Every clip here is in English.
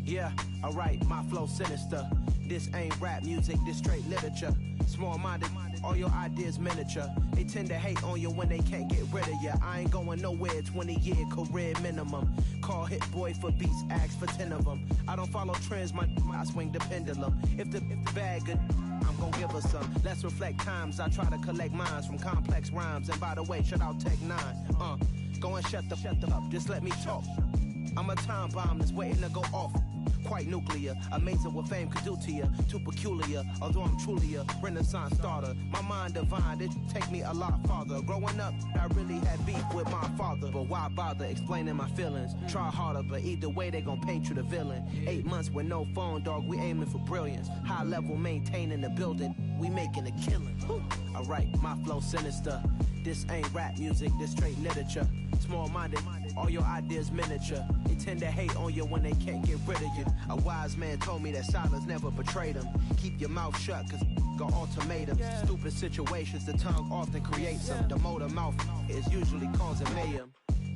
Yeah, alright, my flow sinister. This ain't rap music, this straight literature. Small-minded, all your ideas miniature. They tend to hate on you when they can't get rid of you. I ain't going nowhere, 20-year career minimum. Call hit boy for beats, ask for 10 of them. I don't follow trends, I swing the pendulum. If the bag good, I'm gon' give her some. Let's reflect times, I try to collect minds from complex rhymes. And by the way, shout out Tech 9. Go and shut the up, just let me talk. I'm a time bomb that's waiting to go off. Quite nuclear, amazing what fame could do to you. Too peculiar, although I'm truly a Renaissance starter. My mind divine, it take me a lot farther. Growing up, I really had beef with my father. But why bother explaining my feelings? Try harder, but either way they gon' paint you the villain. 8 months with no phone, dog, we aiming for brilliance. High level maintaining the building, we making a killing. Alright, my flow sinister. This ain't rap music, this straight literature. Small-minded, all your ideas miniature. They tend to hate on you when they can't get rid of you. A wise man told me that silence never betrayed him. Keep your mouth shut, cause got ultimatums. Stupid situations, the tongue often creates them. The motor mouth is usually causing mayhem.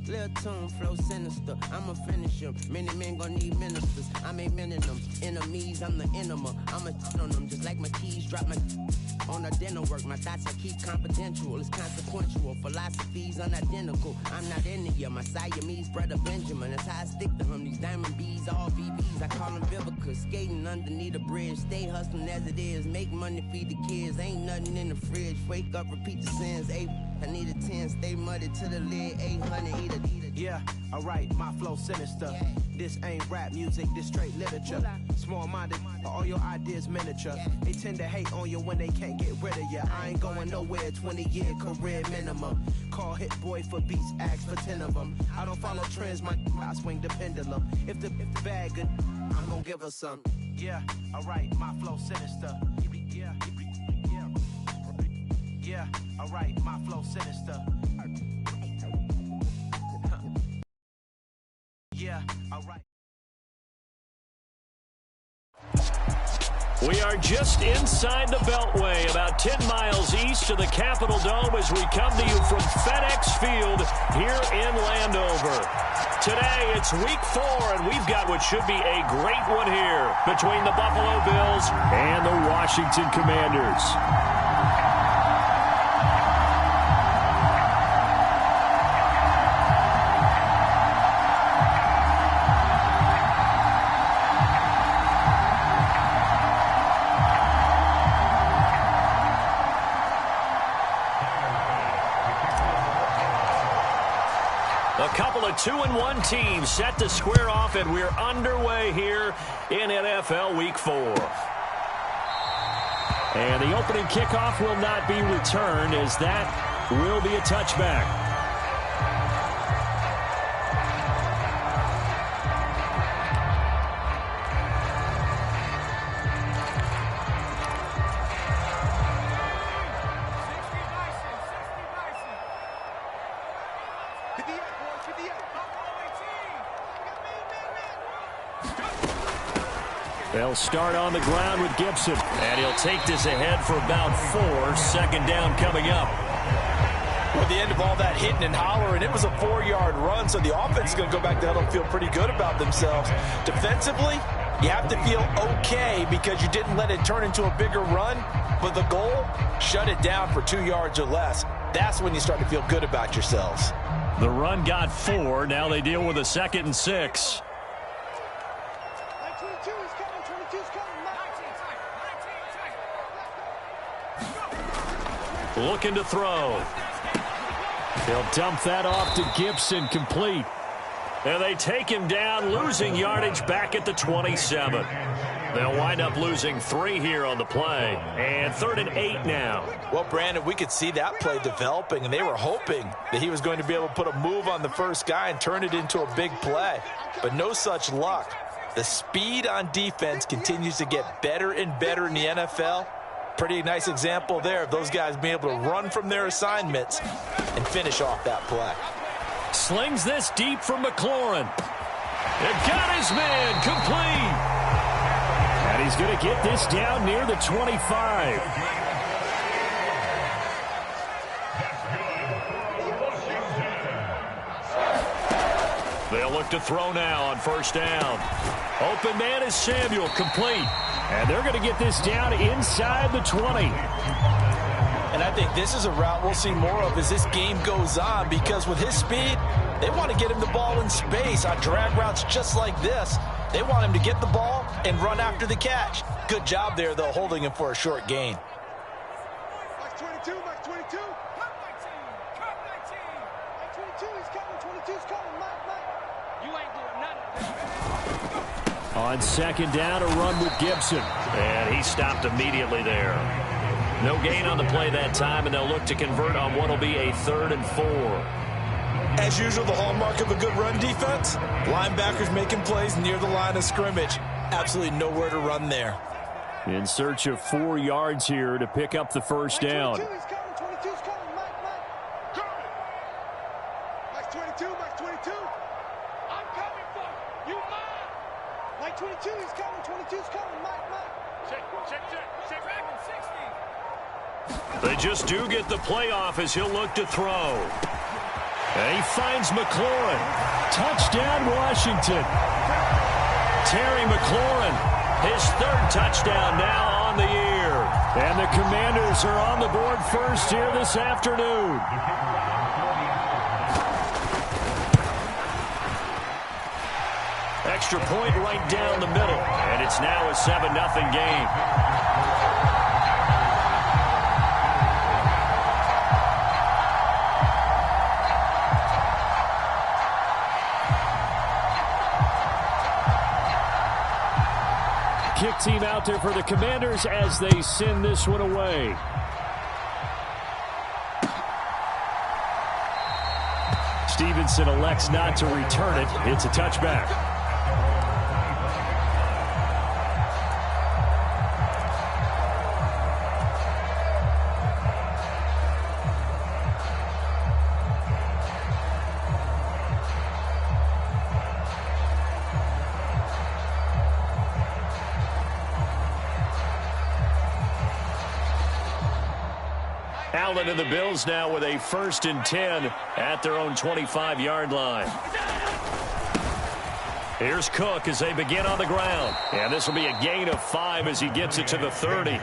Lil' tune, flow sinister, I'ma finish him. Many men gon' need ministers, I make men in them. Enemies, I'm the enema, I'ma on them. Just like my keys, drop my on the dinner work. My thoughts I keep confidential, it's consequential. Philosophies unidentical, I'm not into you. My Siamese brother Benjamin, that's how I stick to him. These diamond bees, all BBs, I call them Vivica. Skating underneath a bridge, stay hustling as it is. Make money, feed the kids, ain't nothing in the fridge. Wake up, repeat the sins, I need a 10, stay muddy to the lid, 800, eat a. Yeah, alright, my flow sinister. This ain't rap music, this straight literature. Small-minded, all your ideas miniature. They tend to hate on you when they can't get rid of you. I ain't going nowhere, 20-year career minimum. Call hit boy for beats, ask for 10 of them. I don't follow trends, I swing the pendulum. If the bag good, I'm gon' give her some. Yeah, alright, my flow sinister. Yeah, alright, my flow sinister. Yeah, alright. We are just inside the Beltway, about 10 miles east of the Capitol Dome as we come to you from FedEx Field here in Landover. Today, it's week 4, and we've got what should be a great one here between the Buffalo Bills and the Washington Commanders. A couple of 2-1 teams set to square off, and we're underway here in NFL Week 4. And the opening kickoff will not be returned, as that will be a touchback. They'll start on the ground with Gibson. And he'll take this ahead for about 4. Second down coming up. At the end of all that hitting and hollering, it was a 4-yard run, so the offense is going to go back to huddle and feel pretty good about themselves. Defensively, you have to feel okay because you didn't let it turn into a bigger run, but the goal, shut it down for 2 yards or less. That's when you start to feel good about yourselves. The run got 4. Now they deal with a 2nd and 6. Looking to throw. He'll dump that off to Gibson, complete. And they take him down, losing yardage back at the 27. They'll wind up losing 3 here on the play. And 3rd and 8 now. Well, Brandon, we could see that play developing, and they were hoping that he was going to be able to put a move on the first guy and turn it into a big play. But no such luck. The speed on defense continues to get better and better in the NFL. Pretty nice example there of those guys being able to run from their assignments and finish off that play. Slings this deep from McLaurin. It got his man, complete. And he's going to get this down near the 25. look to throw now on first down. Open man is Samuel, complete. And they're going to get this down inside the 20. And I think this is a route we'll see more of as this game goes on, because with his speed, they want to get him the ball in space on drag routes just like this. They want him to get the ball and run after the catch. Good job there, though, holding him for a short gain. Max 22, Max 22. Cut 19, cut 19. Max 22, he's coming, 22's coming, Mike. You ain't doing nothing. On second down, a run with Gibson. And he stopped immediately there. No gain on the play that time, and they'll look to convert on what will be a 3rd and 4. As usual, the hallmark of a good run defense, linebackers making plays near the line of scrimmage. Absolutely nowhere to run there. In search of 4 yards here to pick up the first down. 22, he's coming, 22's coming, Mike. Coming. Max 22, Max 22. I'm coming for you, Mike. Mike 22, he's coming, 22's coming, Mike. Check. Dragon 60. They just do get the play off as he'll look to throw. And he finds McLaurin. Touchdown, Washington. Terry McLaurin, his 3rd touchdown now on the year. And the Commanders are on the board first here this afternoon. Extra point right down the middle. And it's now a 7-0 game. Kick team out there for the Commanders as they send this one away. Stevenson elects not to return it. It's a touchback. Allen and the Bills now with a 1st and 10 at their own 25-yard line. Here's Cook as they begin on the ground. And this will be a gain of 5 as he gets it to the 30.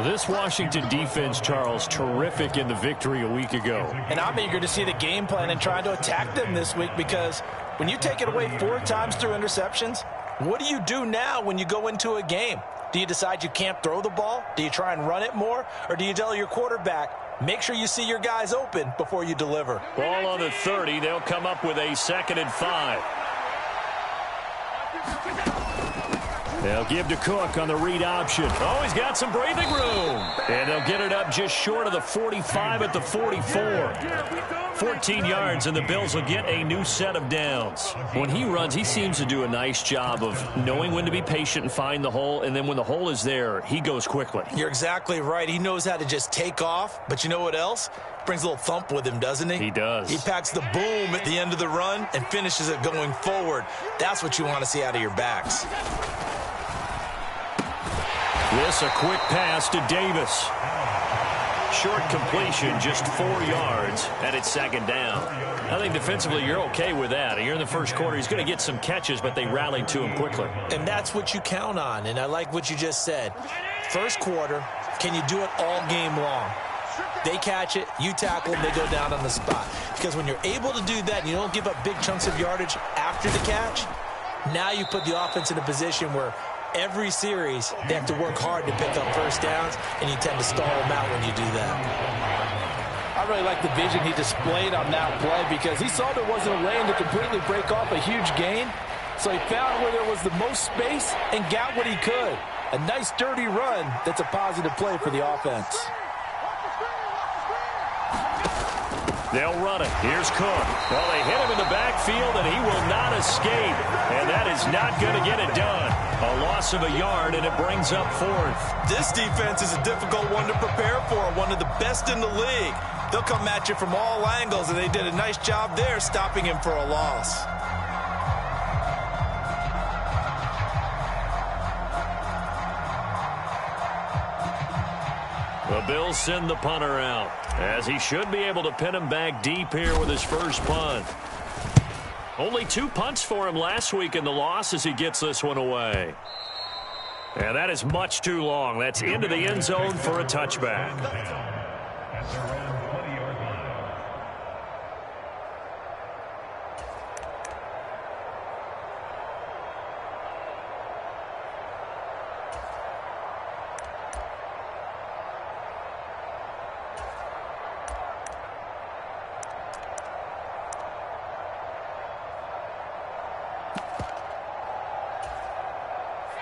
This Washington defense, Charles, terrific in the victory a week ago. And I'm eager to see the game plan and trying to attack them this week, because when you take it away 4 times through interceptions, what do you do now when you go into a game? Do you decide you can't throw the ball? Do you try and run it more? Or do you tell your quarterback, make sure you see your guys open before you deliver? Ball on the 30. They'll come up with a 2nd and 5. They'll give to Cook on the read option. Oh, he's got some breathing room. And they'll get it up just short of the 45 at the 44. 14 yards, and the Bills will get a new set of downs. When he runs, he seems to do a nice job of knowing when to be patient and find the hole, and then when the hole is there, he goes quickly. You're exactly right. He knows how to just take off, but you know what else? Brings a little thump with him, doesn't he? He does. He packs the boom at the end of the run and finishes it going forward. That's what you want to see out of your backs. This a quick pass to Davis. Short completion, just 4 yards, and it's 2nd down. I think defensively you're okay with that. Here in the first quarter, he's going to get some catches, but they rallied to him quickly. And that's what you count on, and I like what you just said. First quarter, can you do it all game long? They catch it, you tackle them, they go down on the spot. Because when you're able to do that and you don't give up big chunks of yardage after the catch, now you put the offense in a position where every series, they have to work hard to pick up first downs, and you tend to stall them out when you do that. I really like the vision he displayed on that play, because he saw there wasn't a lane to completely break off a huge gain. So he found where there was the most space and got what he could. A nice, dirty run that's a positive play for the offense. They'll run it. Here's Cook. Well, they hit him in the backfield, and he will not escape. And that is not going to get it done. A loss of a yard, and it brings up 4th. This defense is a difficult one to prepare for, one of the best in the league. They'll come at you from all angles, and they did a nice job there stopping him for a loss. The Bills send the punter out, as he should be able to pin him back deep here with his first punt. Only 2 punts for him last week in the loss as he gets this one away. And that is much too long. That's into the end zone for a touchback.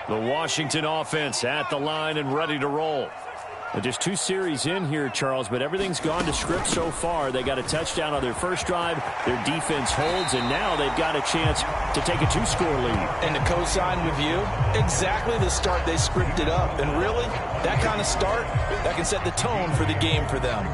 The Washington offense at the line and ready to roll. And just 2 series in here, Charles, but everything's gone to script so far. They got a touchdown on their first drive. Their defense holds, and now they've got a chance to take a 2-score lead. And to co-sign with you, exactly the start they scripted up. And really, that kind of start, that can set the tone for the game for them.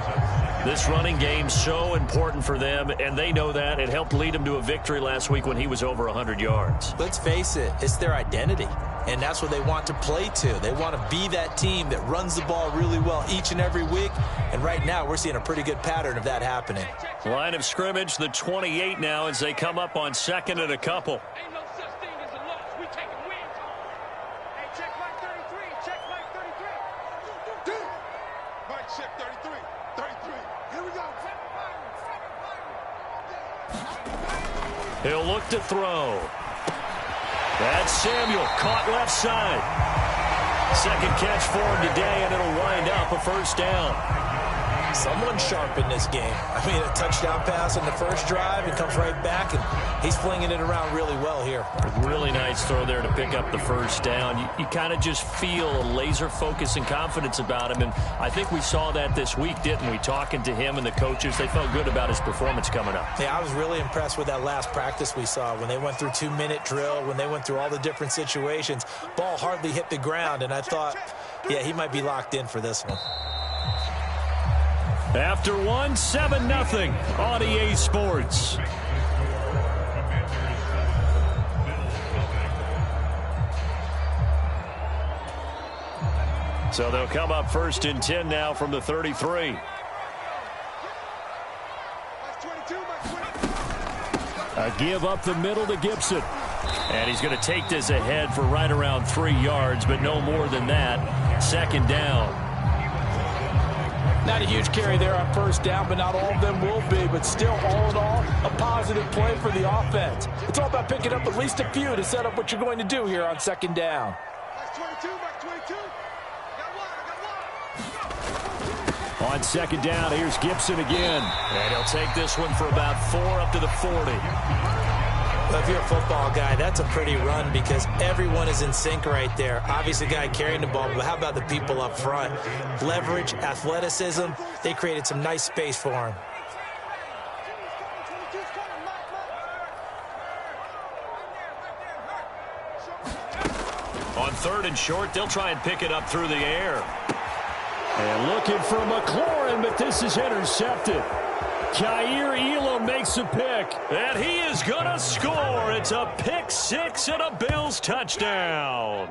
This running game's so important for them, and they know that. It helped lead them to a victory last week when he was over 100 yards. Let's face it, it's their identity, and that's what they want to play to. They want to be that team that runs the ball really well each and every week, and right now we're seeing a pretty good pattern of that happening. Line of scrimmage, the 28 now as they come up on 2nd and a couple. Ain't no such thing as a loss. We taking wins. Hey, check Mike 33. Check Mike 33. Mike, check 33. 33. Here we go. He'll look to throw. That's Samuel, caught left side. Second catch for him today, and it'll wind up a first down. Someone sharp in this game. I mean, a touchdown pass on the first drive, and comes right back, and he's flinging it around really well here. Really nice throw there to pick up the first down. You kind of just feel a laser focus and confidence about him, and I think we saw that this week, didn't we? Talking to him and the coaches, they felt good about his performance coming up. Yeah, I was really impressed with that last practice we saw when they went through 2-minute drill, when they went through all the different situations. Ball hardly hit the ground, and I thought, yeah, he might be locked in for this one. After 1, 7-0 on EA Sports. So they'll come up 1st and 10 now from the 33. A give up the middle to Gibson. And he's going to take this ahead for right around 3 yards, but no more than that. 2nd down. Not a huge carry there on first down, but not all of them will be. But still, all in all, a positive play for the offense. It's all about picking up at least a few to set up what you're going to do here on 2nd down. On 2nd down, here's Gibson again. And he'll take this one for about 4 up to the 40. Well, if you're a football guy, that's a pretty run because everyone is in sync right there. Obviously, the guy carrying the ball, but how about the people up front? Leverage, athleticism, they created some nice space for him. On 3rd and short, they'll try and pick it up through the air. And looking for McLaurin, but this is intercepted. Jair Elam makes a pick, and he is going to score. It's a pick 6 and a Bills touchdown.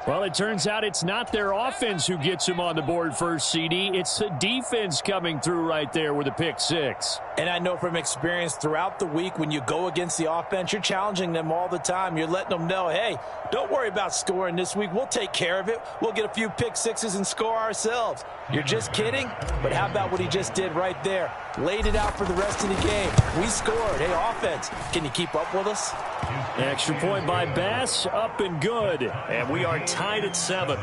Well, it turns out it's not their offense who gets him on the board first, CD. It's the defense coming through right there with a pick 6. And I know from experience throughout the week when you go against the offense, you're challenging them all the time. You're letting them know, hey, don't worry about scoring this week. We'll take care of it. We'll get a few pick 6s and score ourselves. You're just kidding? But how about what he just did right there? Laid it out for the rest of the game. We scored. Hey, offense, can you keep up with us? Extra point by Bass, up and good. And we are tied at 7.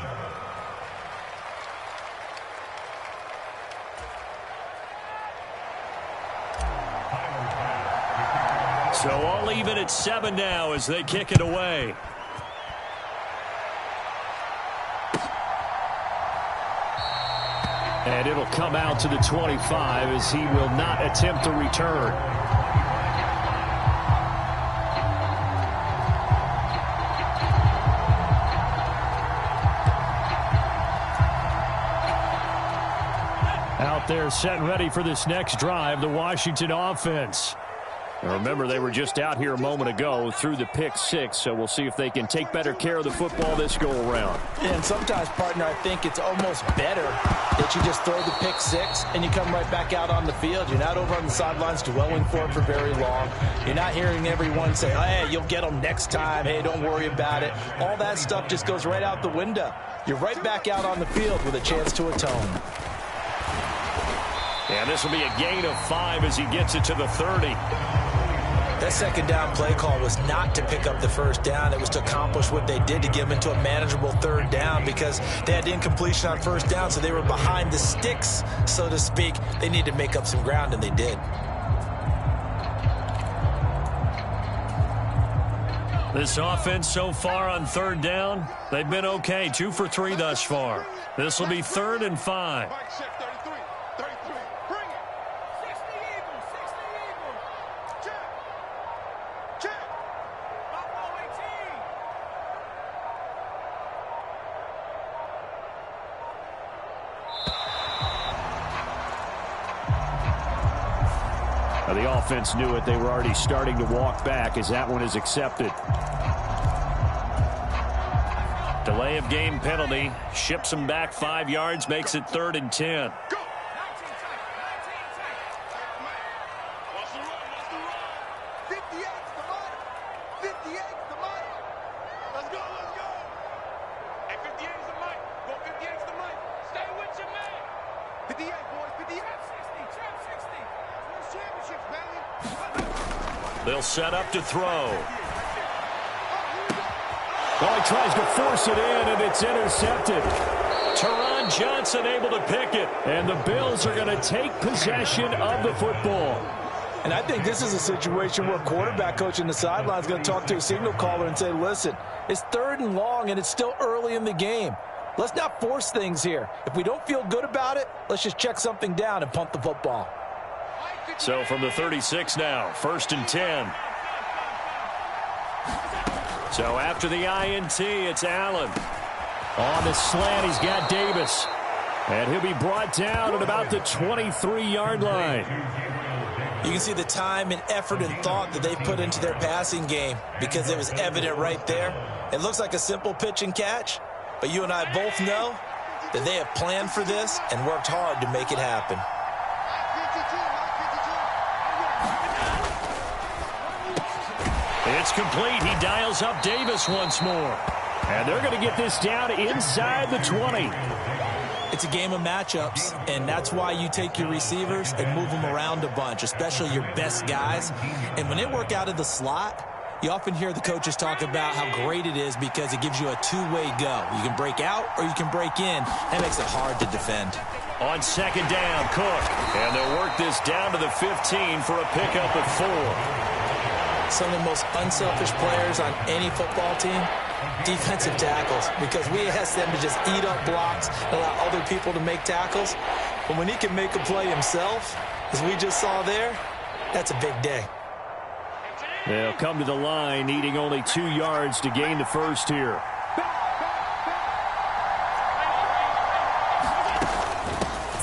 So all even at 7 now as they kick it away. And it'll come out to the 25 as he will not attempt to return. Out there set and ready for this next drive, the Washington offense. And remember, they were just out here a moment ago through the pick six, so we'll see if they can take better care of the football this go-around. Yeah, and sometimes, partner, I think it's almost better that you just throw the pick six and you come right back out on the field. You're not over on the sidelines dwelling for it for very long. You're not hearing everyone say, oh, hey, you'll get them next time. Hey, don't worry about it. All that stuff just goes right out the window. You're right back out on the field with a chance to atone. And this will be a gain of 5 as he gets it to the 30. That second down play call was not to pick up the first down. It was to accomplish what they did to get them into a manageable third down because they had incompletion on first down, so they were behind the sticks, so to speak. They needed to make up some ground, and they did. This offense so far on third down, they've been okay. 2 for 3 thus far. This will be 3rd and 5. The offense knew it. They were already starting to walk back as that one is accepted. Delay of game penalty. Ships them back 5 yards. Makes it 3rd and 10. They'll set up to throw. Well, he tries to force it in, and it's intercepted. Teron Johnson able to pick it, and the Bills are going to take possession of the football. And I think this is a situation where a quarterback coach in the sideline is going to talk to a signal caller and say, listen, it's 3rd and long, and it's still early in the game. Let's not force things here. If we don't feel good about it, let's just check something down and punt the football. So from the 36 now, 1st and 10. So after the INT, it's Allen. On the slant, he's got Davis. And he'll be brought down at about the 23-yard line. You can see the time and effort and thought that they've put into their passing game because it was evident right there. It looks like a simple pitch and catch, but you and I both know that they have planned for this and worked hard to make it happen. It's complete. He dials up Davis once more. And they're going to get this down inside the 20. It's a game of matchups, and that's why you take your receivers and move them around a bunch, especially your best guys. And when they work out of the slot, you often hear the coaches talk about how great it is because it gives you a two-way go. You can break out or you can break in. That makes it hard to defend. On 2nd down, Cook. And they'll work this down to the 15 for a pickup of 4. Some of the most unselfish players on any football team, defensive tackles, because we ask them to just eat up blocks and allow other people to make tackles. But when he can make a play himself, as we just saw there, that's a big day. They'll come to the line, needing only 2 yards to gain the first here.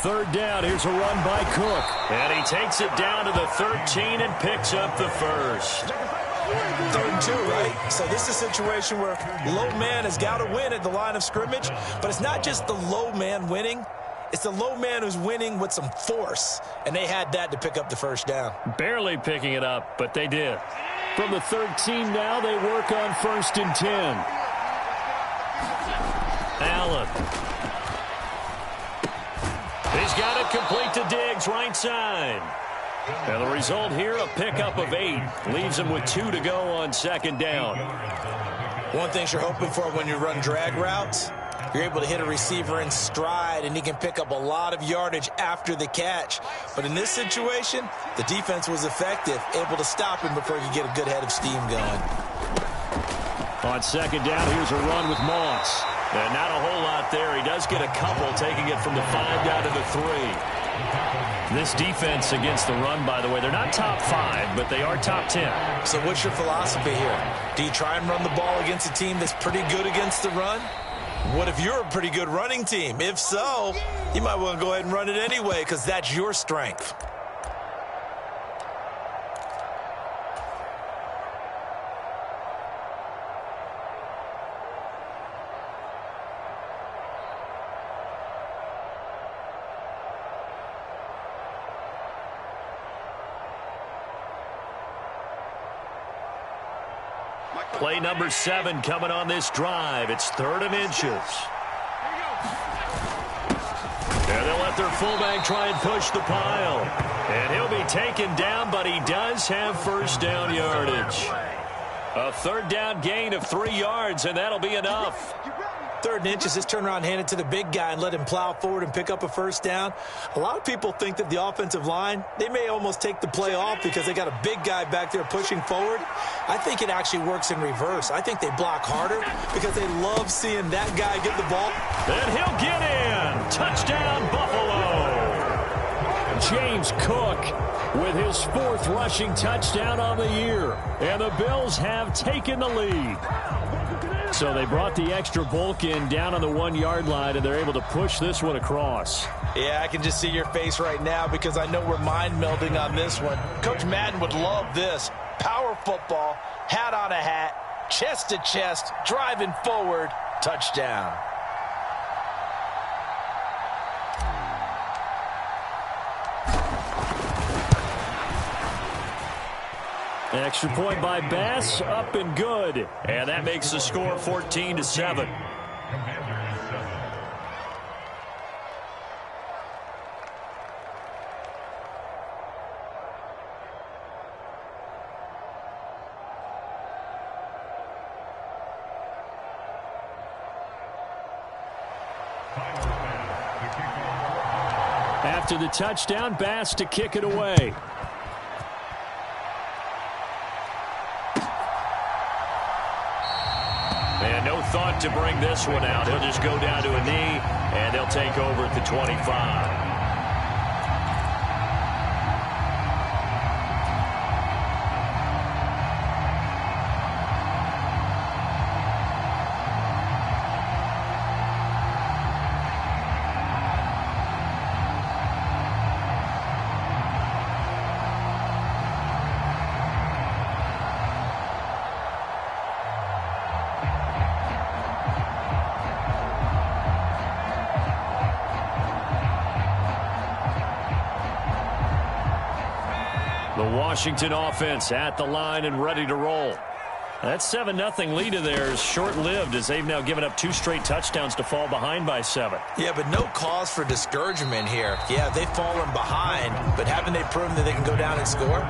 Third down, here's a run by Cook. And he takes it down to the 13 and picks up the first. 3rd and 2, right? So this is a situation where low man has got to win at the line of scrimmage, but it's not just the low man winning. It's the low man who's winning with some force, and they had that to pick up the first down. Barely picking it up, but they did. From the 13 now, they work on 1st and 10. Allen. He's got it complete to Diggs, right side. And the result here, a pickup of 8. Leaves him with 2 to go on 2nd down. One thing you're hoping for when you run drag routes, you're able to hit a receiver in stride, and he can pick up a lot of yardage after the catch. But in this situation, the defense was effective, able to stop him before he could get a good head of steam going. On 2nd down, here's a run with Moss. And not a whole lot there. He does get a couple, taking it from the 5 down to the 3. This defense against the run, by the way, they're not top 5, but they are top 10. So what's your philosophy here? Do you try and run the ball against a team that's pretty good against the run? What if you're a pretty good running team? If so, you might want to go ahead and run it anyway because that's your strength. Play number 7 coming on this drive. It's 3rd and inches. And they'll let their fullback try and push the pile. And he'll be taken down, but he does have first down yardage. A 3rd down gain of 3 yards, and that'll be enough. 3rd and inches, just turn around, hand it to the big guy, and let him plow forward and pick up a first down. A lot of people think that the offensive line, they may almost take the play off because they got a big guy back there pushing forward. I think it actually works in reverse. I think they block harder because they love seeing that guy get the ball. And he'll get in. Touchdown, Buffalo. James Cook with his 4th rushing touchdown on the year. And the Bills have taken the lead. So they brought the extra bulk in down on the 1-yard line, and they're able to push this one across. Yeah, I can just see your face right now because I know we're mind melding on this one. Coach Madden would love this. Power football, hat on a hat, chest to chest, driving forward, touchdown. Extra point by Bass, up and good. And that makes the score 14-7. After the touchdown, Bass to kick it away. And no thought to bring this one out. He'll just go down to a knee, and they'll take over at the 25. Washington offense at the line and ready to roll. That 7-0 lead of theirs is short-lived as they've now given up 2 straight touchdowns to fall behind by 7. Yeah, but no cause for discouragement here. Yeah, they've fallen behind, but haven't they proven that they can go down and score?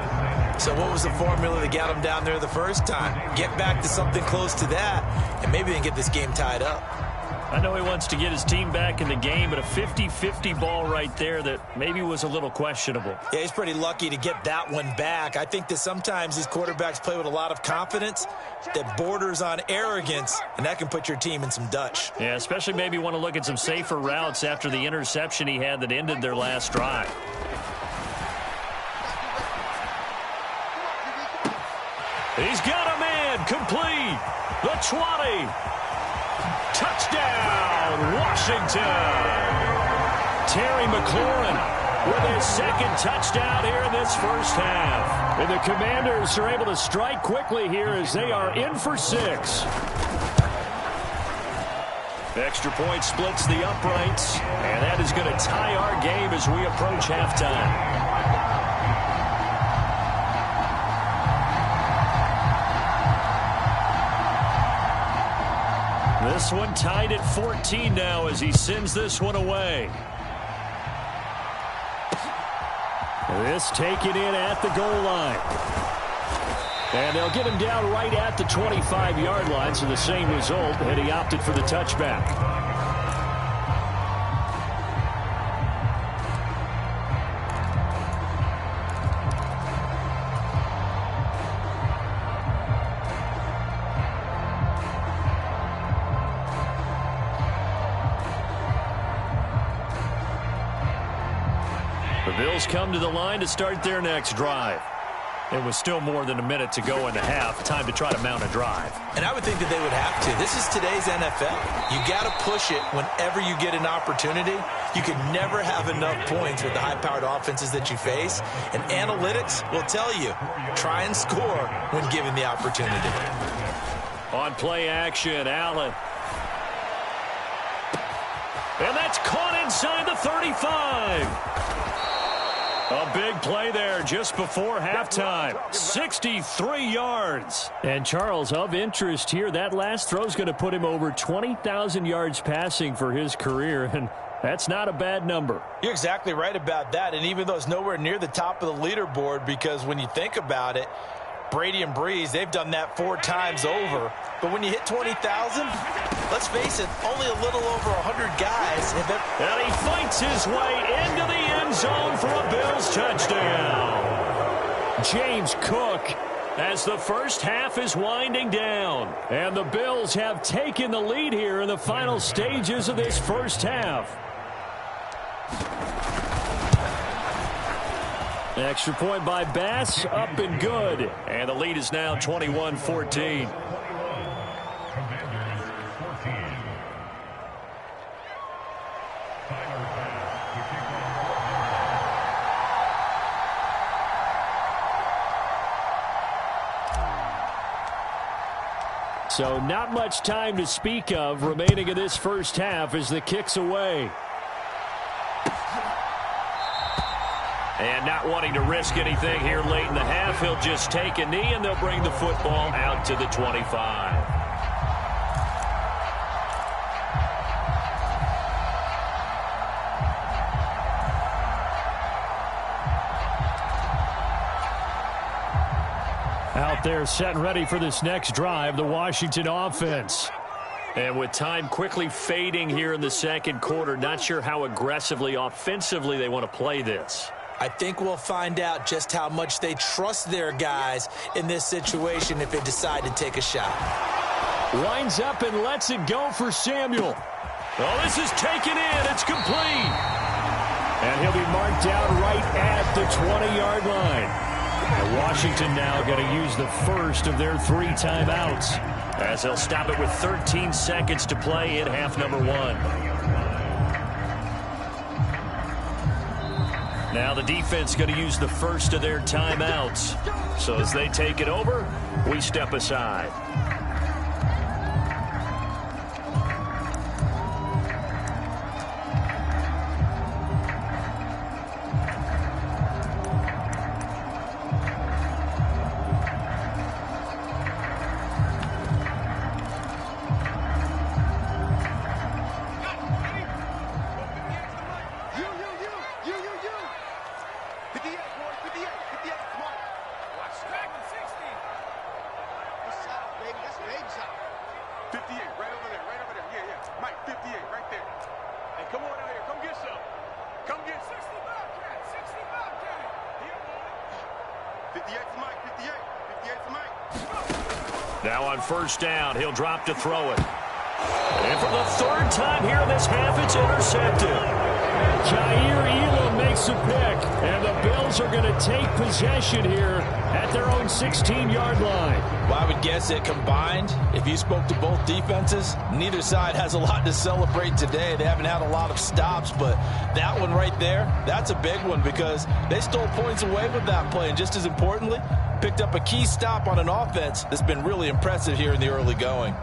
So what was the formula that got them down there the first time? Get back to something close to that, and maybe they can get this game tied up. I know he wants to get his team back in the game, but a 50-50 ball right there that maybe was a little questionable. Yeah, he's pretty lucky to get that one back. I think that sometimes these quarterbacks play with a lot of confidence that borders on arrogance, and that can put your team in some Dutch. Yeah, especially maybe want to look at some safer routes after the interception he had that ended their last drive. He's got a man complete. The 20. Touchdown, Washington. Terry McLaurin with his 2nd touchdown here in this first half. And the Commanders are able to strike quickly here as they are in for 6. Extra point splits the uprights, and that is going to tie our game as we approach halftime. This one tied at 14 now as he sends this one away. This taken in at the goal line. And they'll get him down right at the 25-yard line, so the same result, and he opted for the touchback. Bills come to the line to start their next drive. It was still more than a minute to go in the half. Time to try to mount a drive. And I would think that they would have to. This is today's NFL. You got to push it whenever you get an opportunity. You can never have enough points with the high-powered offenses that you face. And analytics will tell you, try and score when given the opportunity. On play action, Allen. And that's caught inside the 35. A big play there just before halftime. 63 yards. And Charles, of interest here, that last throw is going to put him over 20,000 yards passing for his career, and that's not a bad number. You're exactly right about that, and even though it's nowhere near the top of the leaderboard, because when you think about it, Brady and Breeze, they've done that 4 times over. But when you hit 20,000, let's face it, only a little over 100 guys have ever... And he fights his way into the end zone for a Bills touchdown. James Cook, as the first half is winding down. And the Bills have taken the lead here in the final stages of this first half. Extra point by Bass, up and good. And the lead is now 21-14. So not much time to speak of remaining in this first half as the kick's away. And not wanting to risk anything here late in the half, he'll just take a knee and they'll bring the football out to the 25. Out there set and ready for this next drive, the Washington offense. And with time quickly fading here in the second quarter, not sure how aggressively, offensively they want to play this. I think we'll find out just how much they trust their guys in this situation if they decide to take a shot. Winds up and lets it go for Samuel. Oh, this is taken in. It's complete. And he'll be marked down right at the 20-yard line. And Washington now going to use the first of their 3 timeouts, as they'll stop it with 13 seconds to play in half number 1. Now the defense going to use the first of their timeouts. So as they take it over, we step aside. Now on first down, he'll drop to throw it. And for the 3rd time here in this half, it's intercepted. Jair Elam makes a pick, and the Bills are going to take possession here at their own 16-yard line. Well, I would guess that combined, if you spoke to both defenses, neither side has a lot to celebrate today. They haven't had a lot of stops, but that one right there, that's a big one because they stole points away with that play, and just as importantly, picked up a key stop on an offense that's been really impressive here in the early going.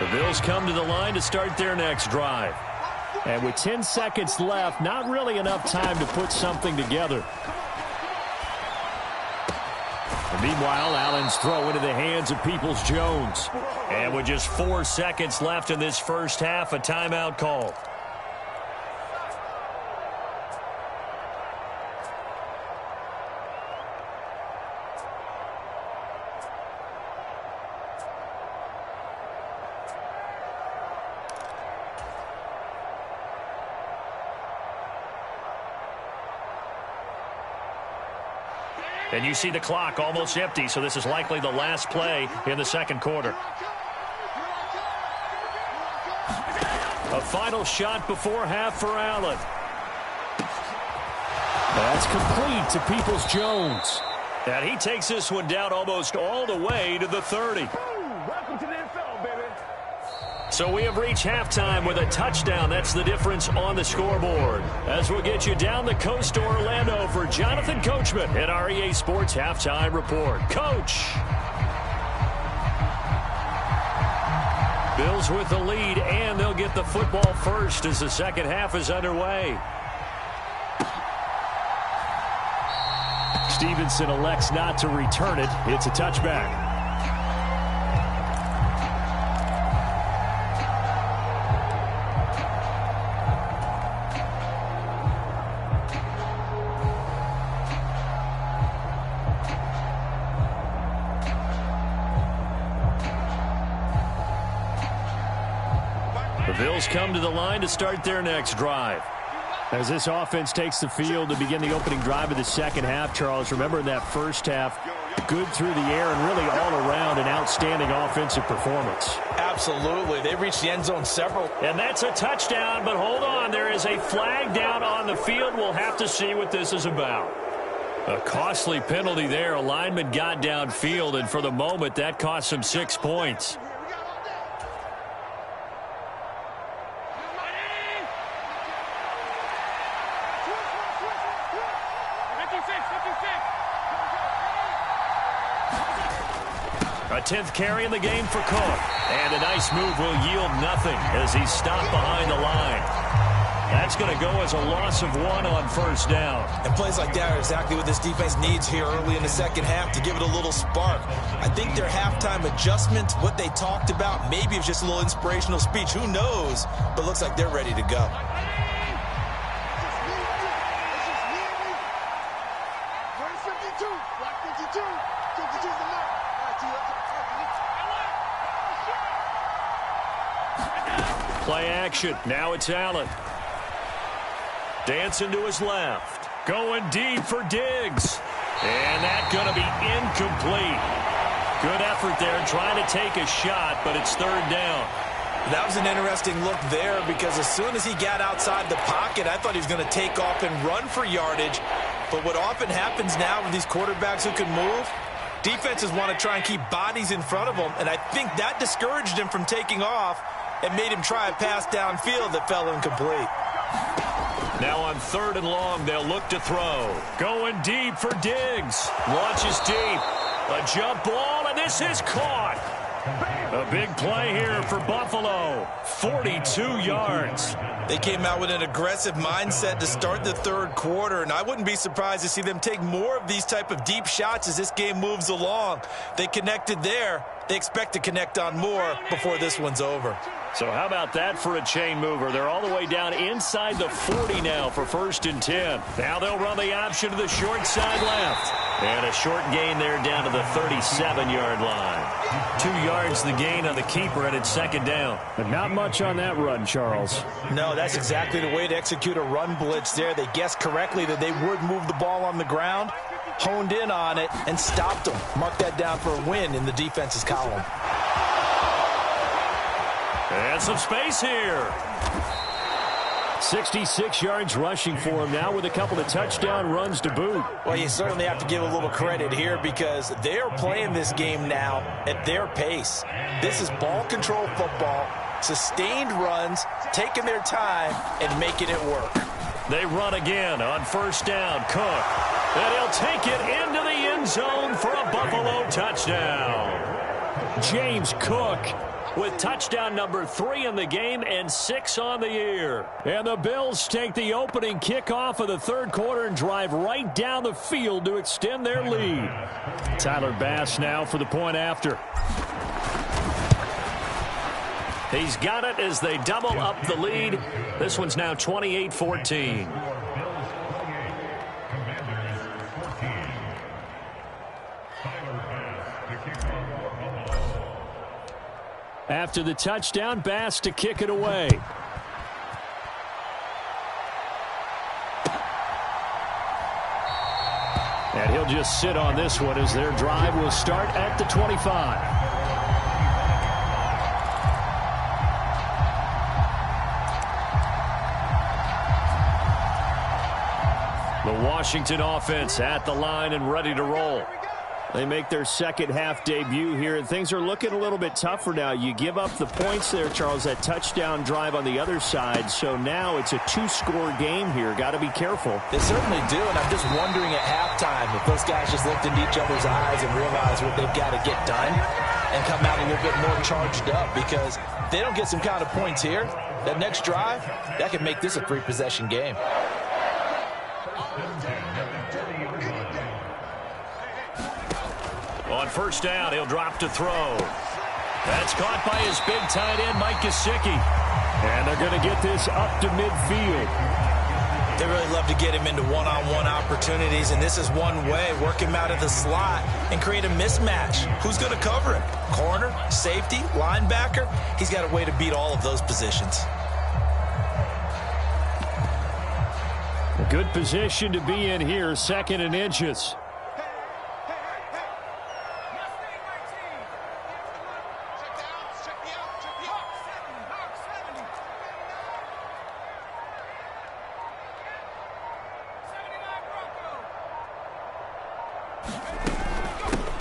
The Bills come to the line to start their next drive. And with 10 seconds left, not really enough time to put something together. And meanwhile, Allen's throw into the hands of Peoples-Jones. And with just 4 seconds left in this first half, a timeout called. And you see the clock almost empty, so this is likely the last play in the second quarter. A final shot before half for Allen. That's complete to Peoples-Jones. And he takes this one down almost all the way to the 30. Welcome to the NFL, baby. So we have reached halftime with a touchdown. That's the difference on the scoreboard. As we'll get you down the coast to Orlando for Jonathan Coachman at our EA Sports Halftime Report. Coach. Bills with the lead, and they'll get the football first as the second half is underway. Stevenson elects not to return it. It's a touchback. The Bills come to the line to start their next drive. As this offense takes the field to begin the opening drive of the second half, Charles, remember in that first half, good through the air and really all around an outstanding offensive performance. Absolutely. They reached the end zone several. And that's a touchdown, but hold on. There is a flag down on the field. We'll have to see what this is about. A costly penalty there. A lineman got downfield, and for the moment, that cost him 6 points. A 10th carry in the game for Cook. And a nice move will yield nothing as he's stopped behind the line. That's going to go as a loss of 1 on first down. And plays like that are exactly what this defense needs here early in the second half to give it a little spark. I think their halftime adjustment, what they talked about, maybe it's just a little inspirational speech. Who knows? But looks like they're ready to go. Play action. Now it's Allen. Dancing to his left. Going deep for Diggs. And that's going to be incomplete. Good effort there trying to take a shot, but it's third down. That was an interesting look there because as soon as he got outside the pocket, I thought he was going to take off and run for yardage. But what often happens now with these quarterbacks who can move, defenses want to try and keep bodies in front of them, and I think that discouraged him from taking off and made him try a pass downfield that fell incomplete. Now on third and long, they'll look to throw. Going deep for Diggs. Launches deep. A jump ball, and this is caught. A big play here for Buffalo. 42 yards. They came out with an aggressive mindset to start the third quarter, and I wouldn't be surprised to see them take more of these type of deep shots as this game moves along. They connected there. They expect to connect on more before this one's over. So how about that for a chain mover? They're all the way down inside the 40 now for 1st and 10. Now they'll run the option to the short side left. And a short gain there down to the 37-yard line. 2 yards the gain on the keeper, and it's second down. But not much on that run, Charles. No, that's exactly the way to execute a run blitz there. They guessed correctly that they would move the ball on the ground, honed in on it, and stopped them. Mark that down for a win in the defense's column. And some space here. 66 yards rushing for him now with a couple of touchdown runs to boot. Well, you certainly have to give a little credit here because they are playing this game now at their pace. This is ball control football, sustained runs, taking their time, and making it work. They run again on first down. Cook. And he'll take it into the end zone for a Buffalo touchdown. James Cook with touchdown number 3 in the game and 6 on the year. And the Bills take the opening kickoff of the third quarter and drive right down the field to extend their lead. Tyler Bass now for the point after. He's got it as they double up the lead. This one's now 28-14. After the touchdown, Bass to kick it away. And he'll just sit on this one as their drive will start at the 25. The Washington offense at the line and ready to roll. They make their second half debut here, and things are looking a little bit tougher now. You give up the points there, Charles, that touchdown drive on the other side. So now it's a 2-score game here. Got to be careful. They certainly do, and I'm just wondering at halftime if those guys just looked into each other's eyes and realized what they've got to get done. and come out a little bit more charged up, because if they don't get some kind of points here, that next drive, that could make this a 3-possession game. On first down, he'll drop to throw. That's caught by his big tight end, Mike Gesicki. And they're going to get this up to midfield. They really love to get him into one-on-one opportunities, and this is one way. Work him out of the slot and create a mismatch. Who's going to cover him? Corner, safety, linebacker? He's got a way to beat all of those positions. A good position to be in here, 2nd and inches.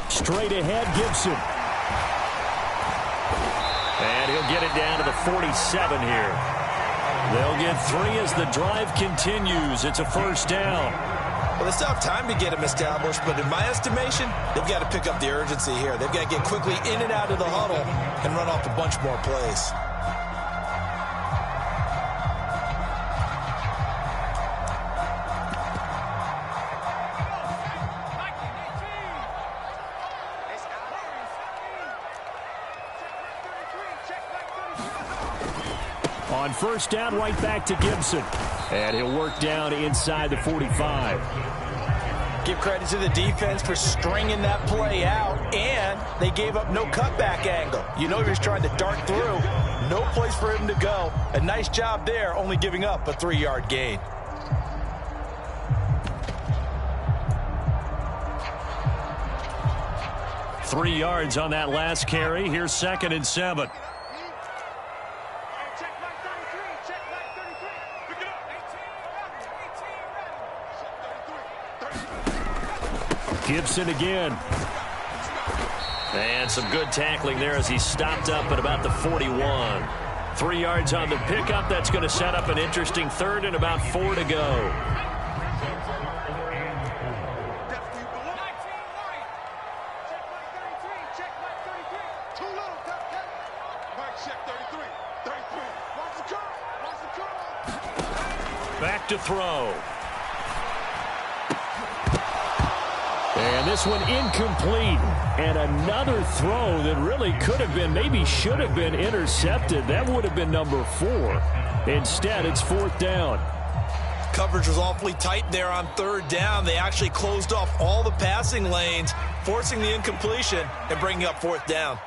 Straight ahead, Gibson. And he'll get it down to the 47 here. They'll get 3 as the drive continues. It's a first down. Well, they still have time to get him established, but in my estimation, they've got to pick up the urgency here. They've got to get quickly in and out of the huddle and run off a bunch more plays. On first down, right back to Gibson. And he'll work down inside the 45. Give credit to the defense for stringing that play out, and they gave up no cutback angle. You know he was trying to dart through. No place for him to go. A nice job there, only giving up a 3-yard gain. Three yards on that last carry. Here's 2nd and 7. Gibson again. And some good tackling there as he stopped up at about the 41. 3 yards on the pickup. That's going to set up an interesting 3rd and about 4 to go. Back to throw. And this one incomplete. And another throw that really could have been, maybe should have been intercepted. That would have been number 4. Instead, it's 4th down. Coverage was awfully tight there on 3rd down. They actually closed off all the passing lanes, forcing the incompletion and bringing up 4th down.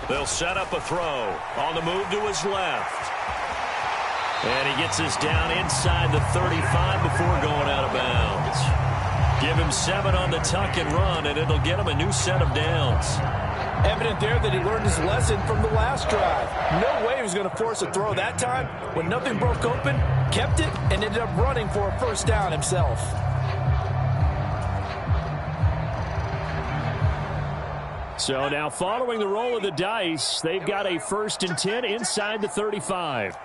They'll set up a throw on the move to his left. And he gets us down inside the 35 before going out of bounds. Give him 7 on the tuck and run, and it'll get him a new set of downs. Evident there that he learned his lesson from the last drive. No way he was going to force a throw that time. When nothing broke open, kept it, and ended up running for a first down himself. So now following the roll of the dice, they've got a 1st and 10 inside the 35.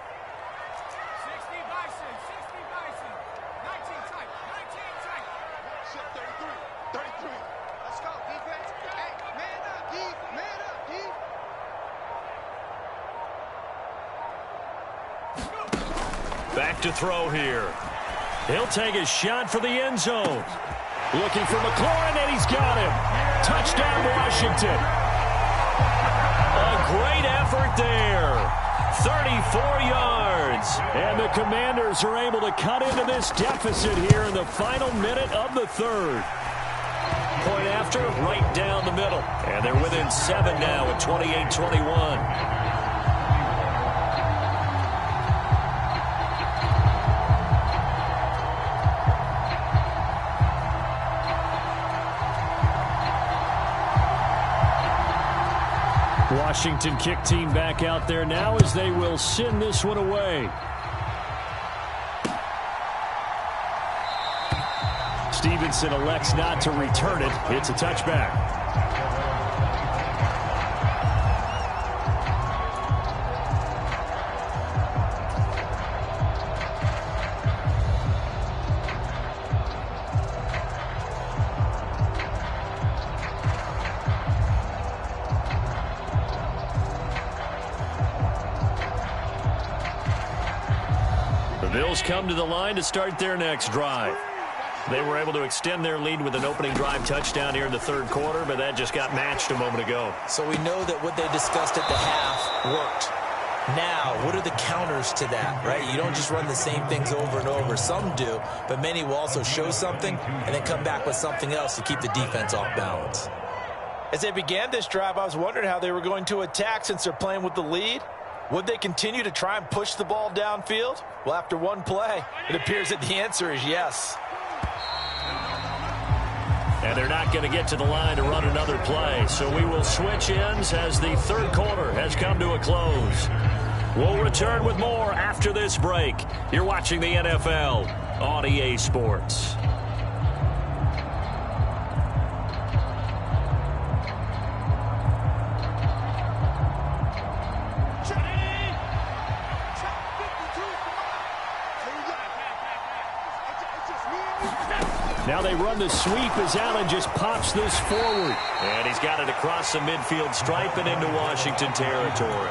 Back to throw here. He'll take a shot for the end zone. Looking for McLaurin, and he's got him. Touchdown, Washington. A great effort there. 34 yards. And the Commanders are able to cut into this deficit here in the final minute of the 3rd. Point after, right down the middle. And they're within 7 now at 28-21. Washington kick team back out there now as they will send this one away. Steven points and elects not to return it. It's a touchback. Bills come to the line to start their next drive. They were able to extend their lead with an opening drive touchdown here in the third quarter, but that just got matched a moment ago. So we know that what they discussed at the half worked. Now, what are the counters to that, right? You don't just run the same things over and over. Some do, but many will also show something and then come back with something else to keep the defense off balance. As they began this drive, I was wondering how they were going to attack since they're playing with the lead. Would they continue to try and push the ball downfield? Well, after one play, it appears that the answer is yes. And they're not going to get to the line to run another play, so we will switch ends as the third quarter has come to a close. We'll return with more after this break. You're watching the NFL on EA Sports. Now they run the sweep as Allen just pops this forward. And he's got it across the midfield stripe and into Washington territory.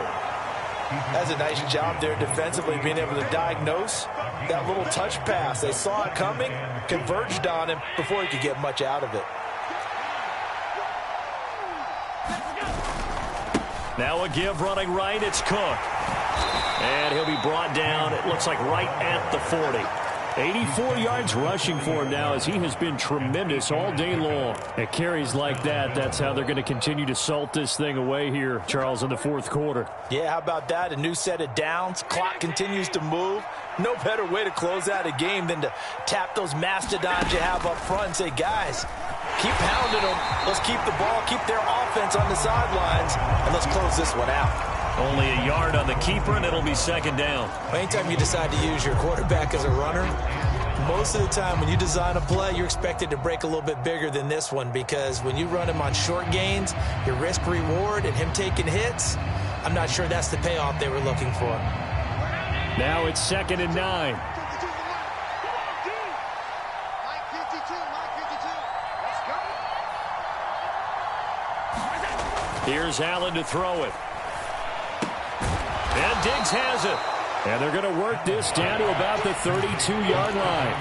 That's a nice job there defensively, being able to diagnose that little touch pass. They saw it coming, converged on him before he could get much out of it. Now a give running right, it's Cook. And he'll be brought down, it looks like right at the 40. 84 yards rushing for him now as he has been tremendous all day long. At carries like that, that's how they're going to continue to salt this thing away here, Charles, in the fourth quarter. Yeah, how about that? A new set of downs. Clock continues to move. No better way to close out a game than to tap those mastodons you have up front and say, guys, keep pounding them. Let's keep the ball, keep their offense on the sidelines, and let's close this one out. Only a yard on the keeper, and it'll be second down. Anytime you decide to use your quarterback as a runner, most of the time when you design a play, you're expected to break a little bit bigger than this one, because when you run him on short gains, your risk-reward and him taking hits, I'm not sure that's the payoff they were looking for. Now it's 2nd and 9. Here's Allen to throw it. And Diggs has it. And they're going to work this down to about the 32-yard line.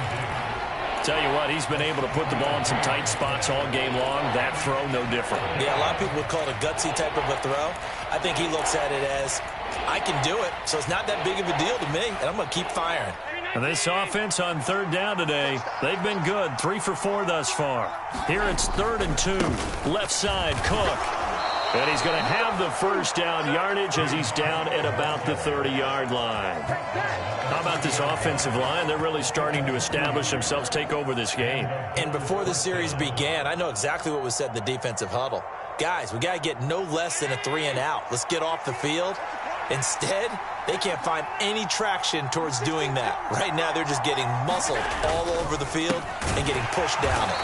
Tell you what, he's been able to put the ball in some tight spots all game long. That throw, no different. Yeah, a lot of people would call it a gutsy type of a throw. I think he looks at it as, I can do it, so it's not that big of a deal to me, and I'm going to keep firing. And this offense on third down today, they've been good. 3 for 4 thus far. Here it's 3rd and 2. Left side, Cook. And he's going to have the first down yardage as he's down at about the 30-yard line. How about this offensive line? They're really starting to establish themselves, take over this game. And before the series began, I know exactly what was said in the defensive huddle. Guys, we got to get no less than a 3-and-out. Let's get off the field. Instead, they can't find any traction towards doing that. Right now, they're just getting muscled all over the field and getting pushed down it.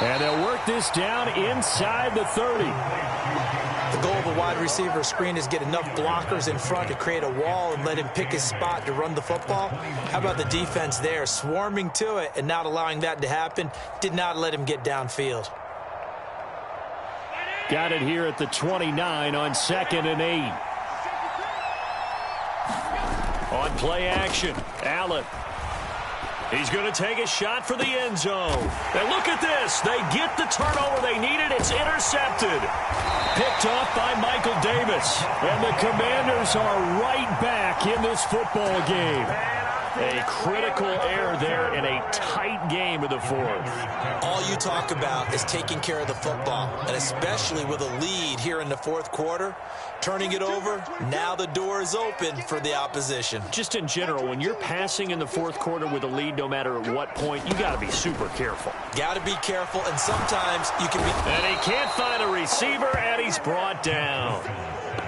And they'll work this down inside the 30. The goal of a wide receiver screen is get enough blockers in front to create a wall and let him pick his spot to run the football. How about the defense there, swarming to it and not allowing that to happen? Did not let him get downfield. Got it here at the 29 on 2nd and 8. On play action, Allen. He's going to take a shot for the end zone. And look at this. They get the turnover they needed. It's intercepted. Picked off by Michael Davis. And the Commanders are right back in this football game. A critical error there in a tight game of the fourth. All you talk about is taking care of the football, and especially with a lead here in the fourth quarter, turning it over, now the door is open for the opposition. Just in general, when you're passing in the fourth quarter with a lead, no matter at what point, you got to be super careful. Got to be careful, and sometimes you can be... And he can't find a receiver, and he's brought down.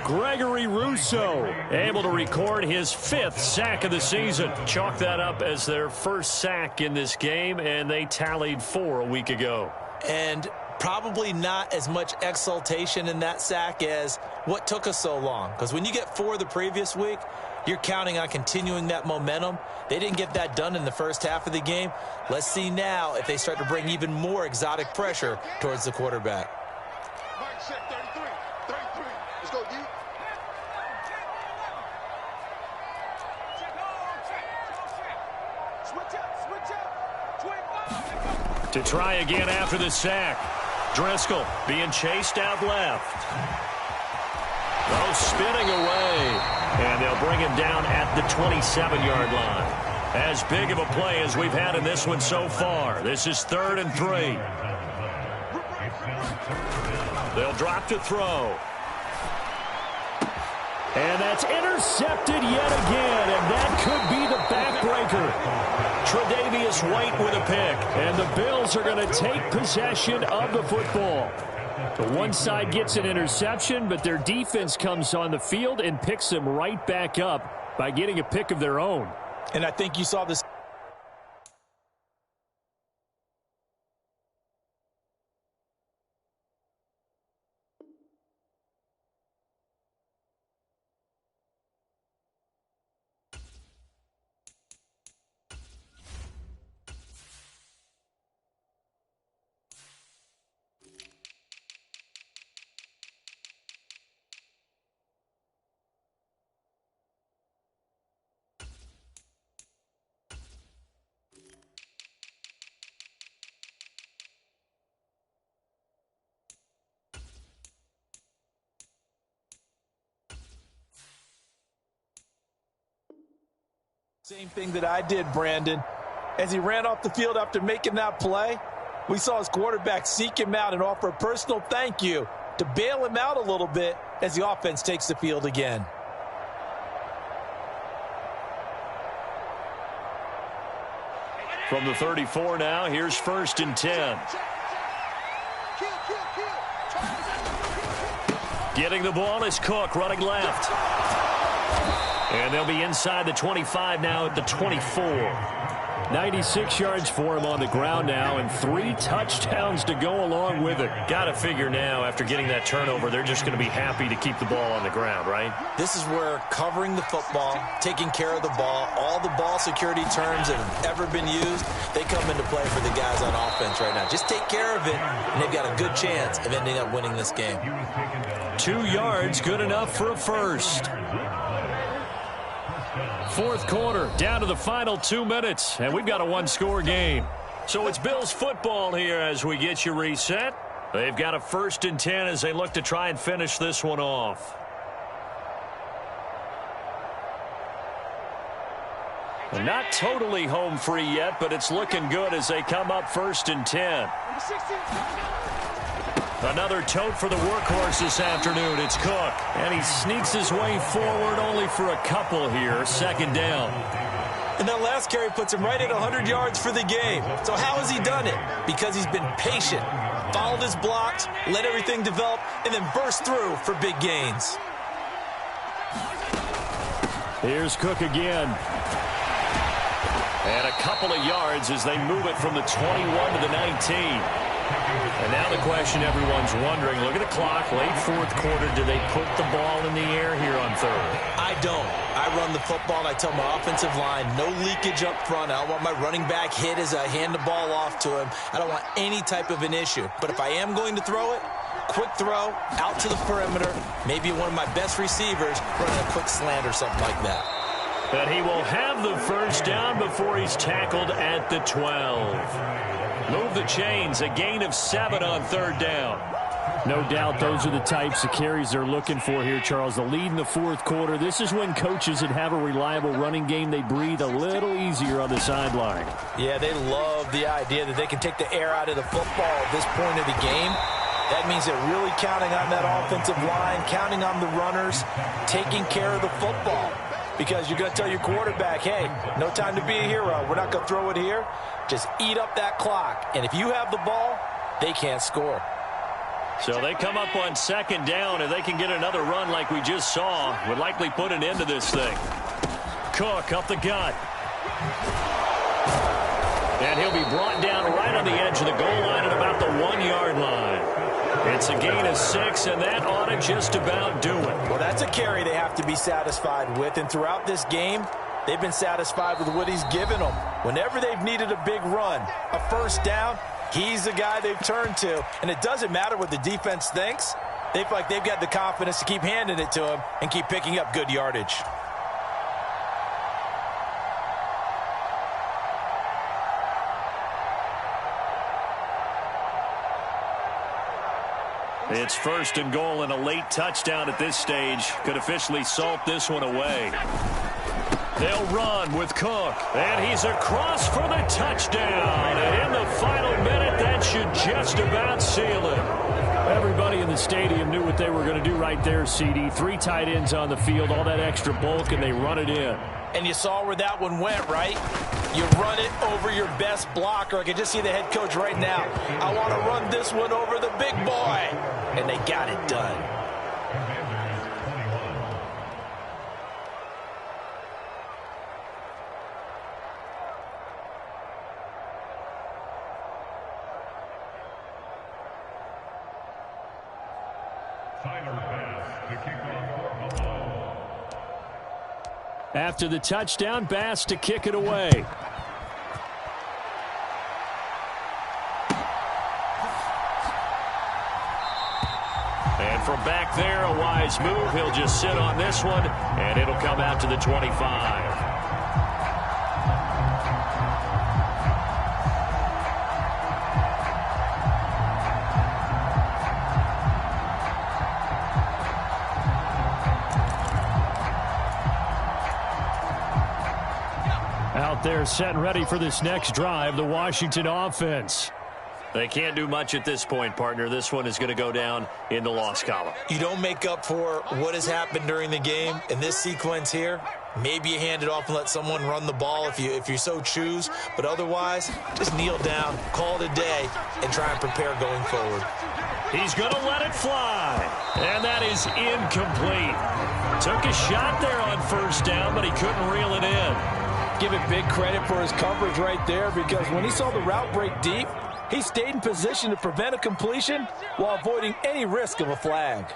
Gregory Rousseau, able to record his 5th sack of the season. Chalk that up as their first sack in this game, and they tallied 4 a week ago. And probably not as much exultation in that sack as what took us so long. Because when you get 4 the previous week, you're counting on continuing that momentum. They didn't get that done in the first half of the game. Let's see now if they start to bring even more exotic pressure towards the quarterback. Mike set 33. 33. Let's go, D. Switch up. 25. To try again after the sack. Driscoll being chased out left. Oh, spinning away. And they'll bring him down at the 27-yard line. As big of a play as we've had in this one so far. This is 3rd and 3. They'll drop to throw. And that's intercepted yet again, and that could be the backbreaker. Tre'Davious White with a pick, and the Bills are going to take possession of the football. The one side gets an interception, but their defense comes on the field and picks them right back up by getting a pick of their own. And I think you saw this. Same thing that I did, Brandon. As he ran off the field after making that play, we saw his quarterback seek him out and offer a personal thank you to bail him out a little bit as the offense takes the field again. From the 34 now, here's 1st and 10. Getting the ball is Cook, running left. And they'll be inside the 25 now at the 24. 96 yards for him on the ground now, and 3 touchdowns to go along with it. Got to figure now, after getting that turnover, they're just going to be happy to keep the ball on the ground, right? This is where covering the football, taking care of the ball, all the ball security terms that have ever been used, they come into play for the guys on offense right now. Just take care of it, and they've got a good chance of ending up winning this game. 2 yards, good enough for a first. 4th quarter, down to the final 2 minutes, and we've got a 1-score game. So it's Bills football here as we get you reset. They've got a 1st and 10 as they look to try and finish this one off. And not totally home free yet, but it's looking good as they come up 1st and 10. Another tote for the workhorse this afternoon. It's Cook. And he sneaks his way forward only for a couple here. 2nd down. And that last carry puts him right at 100 yards for the game. So how has he done it? Because he's been patient, followed his blocks, let everything develop, and then burst through for big gains. Here's Cook again. And a couple of yards as they move it from the 21 to the 19. And now the question everyone's wondering, look at the clock, late 4th quarter, do they put the ball in the air here on 3rd? I don't. I run the football, and I tell my offensive line, no leakage up front. I don't want my running back hit as I hand the ball off to him. I don't want any type of an issue. But if I am going to throw it, quick throw, out to the perimeter, maybe one of my best receivers running a quick slant or something like that. But he will have the 1st down before he's tackled at the 12. Move the chains, a gain of 7 on 3rd down. No doubt those are the types of carries they're looking for here, Charles. The lead in the 4th quarter. This is when coaches that have a reliable running game, they breathe a little easier on the sideline. Yeah, they love the idea that they can take the air out of the football at this point of the game. That means they're really counting on that offensive line, counting on the runners, taking care of the football. Because you're going to tell your quarterback, hey, no time to be a hero. We're not going to throw it here. Just eat up that clock. And if you have the ball, they can't score. So they come up on second down. If they can get another run like we just saw, would likely put an end to this thing. Cook up the gut. And he'll be brought down right on the edge of the goal line at about the 1-yard line. It's a gain of 6, and that ought to just about do it. Well, that's a carry they have to be satisfied with. And throughout this game, they've been satisfied with what he's given them. Whenever they've needed a big run, a first down, he's the guy they've turned to. And it doesn't matter what the defense thinks. They feel like they've got the confidence to keep handing it to him and keep picking up good yardage. It's 1st and goal, and a late touchdown at this stage could officially salt this one away. They'll run with Cook, and he's across for the touchdown. And in the final minute, that should just about seal it. Everybody in the stadium knew what they were going to do right there, CD. 3 tight ends on the field, all that extra bulk, and they run it in. And you saw where that one went, right? You run it over your best blocker. I can just see the head coach right now. I want to run this one over the big boy. And they got it done. After the touchdown, Bass to kick it away. And from back there, a wise move. He'll just sit on this one, and it'll come out to the 25. Out there set and ready for this next drive, the Washington offense. They can't do much at this point, partner. This one is going to go down in the loss column. You don't make up for what has happened during the game. In this sequence here, maybe you hand it off and let someone run the ball if you so choose. But otherwise, just kneel down, call it a day, and try and prepare going forward. He's going to let it fly. And that is incomplete. Took a shot there on 1st down, but he couldn't reel it in. Give it big credit for his coverage right there, because when he saw the route break deep, he stayed in position to prevent a completion while avoiding any risk of a flag.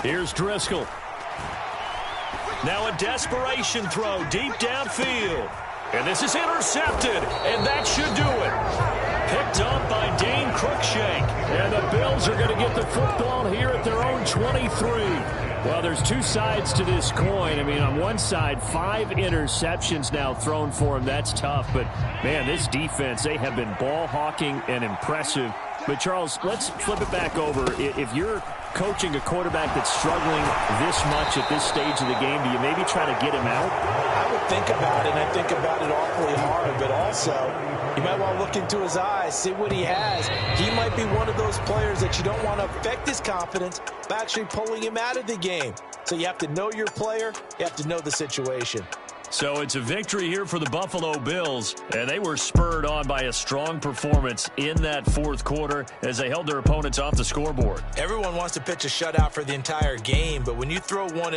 Here's Driscoll. Now a desperation throw deep downfield. And this is intercepted, and that should do it. Picked up by Dane Cruikshank. And the Bills are going to get the football here at their own 23. Well, there's 2 sides to this coin. I mean, on one side, 5 interceptions now thrown for him. That's tough. But, man, this defense, they have been ball hawking and impressive. But, Charles, let's flip it back over. If you're coaching a quarterback that's struggling this much at this stage of the game, do you maybe try to get him out? I would think about it, and I think about it awfully hard, but also you might want to look into his eyes, see what he has. He might be one of those players that you don't want to affect his confidence by actually pulling him out of the game. So you have to know your player, you have to know the situation. So it's a victory here for the Buffalo Bills, and they were spurred on by a strong performance in that 4th quarter as they held their opponents off the scoreboard. Everyone wants to pitch a shutout for the entire game, but when you throw one